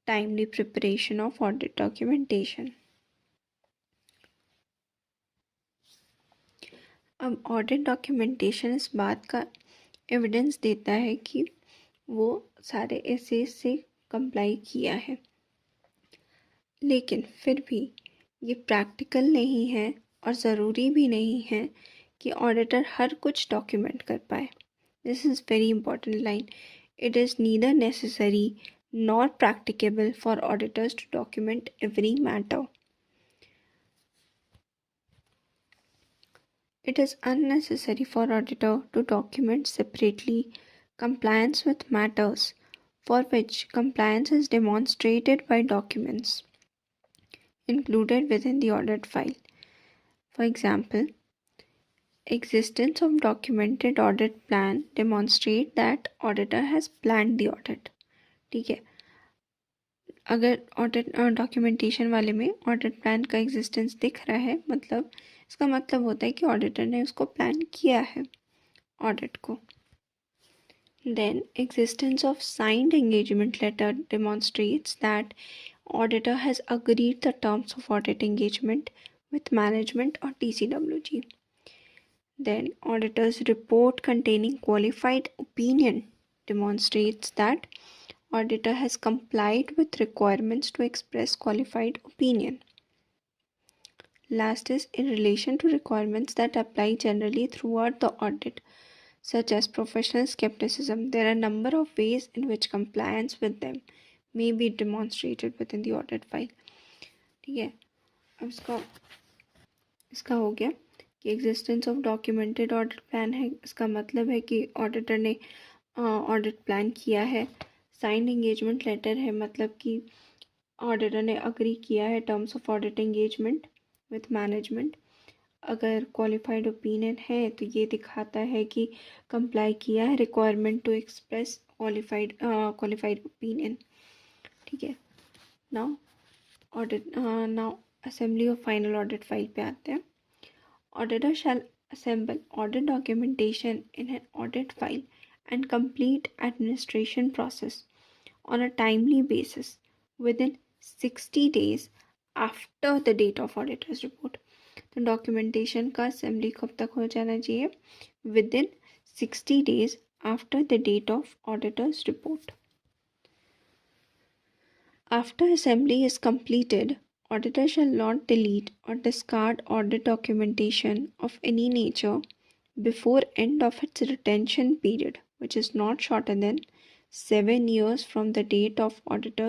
timely preparation of audit documentation. अब audit documentation इस बात का एविडेंस देता है कि वो सारे एसेज से कंप्लाई किया है, लेकिन फिर भी ये प्रैक्टिकल नहीं है और ज़रूरी भी नहीं है कि ऑडिटर हर कुछ डॉक्यूमेंट कर पाए. This is very important line. It is neither necessary nor practicable for auditors to document every matter. It is unnecessary for auditor to document separately compliance with matters for which compliance is demonstrated by documents included within the audit file. For example, existence of documented audit plan demonstrate that auditor has planned the audit. ठीक है, अगर audit documentation वाले में audit plan का existence दिख रहा है, मतलब इसका मतलब होता है कि ऑडिटर ने उसको प्लान किया है ऑडिट को. Then existence of signed engagement letter demonstrates that auditor has agreed the terms of audit engagement with management और TCWG. Then auditor's report containing qualified opinion demonstrates that auditor has complied with requirements to express qualified opinion. Last is in relation to requirements that apply generally throughout the audit, such as professional skepticism. There are a number of ways in which compliance with them may be demonstrated within the audit file. ठीक है, अब इसका हो गया कि existence of documented audit plan है. इसका मतलब है कि ऑडिटर ने ऑडिट प्लान किया है. साइंड एंगेजमेंट लेटर है, मतलब कि ऑडिटर ने अग्री किया है terms of audit engagement with management. अगर क्वालिफाइड ओपिनियन है तो ये दिखाता है कि कंप्लाई किया है requirement to express qualified opinion. ठीक है, now assembly of final audit file पे आते हैं. Auditor shall assemble audit documentation in an audit file and complete administration process on a timely basis within 60 days after the date of auditor's report. तो documentation का assembly कब तक हो जाना चाहिए? Within 60 days after the date of auditor's report. After assembly is completed, auditor shall not delete or discard audit documentation of any nature before end of its retention period, which is not shorter than 7 years from the date of auditor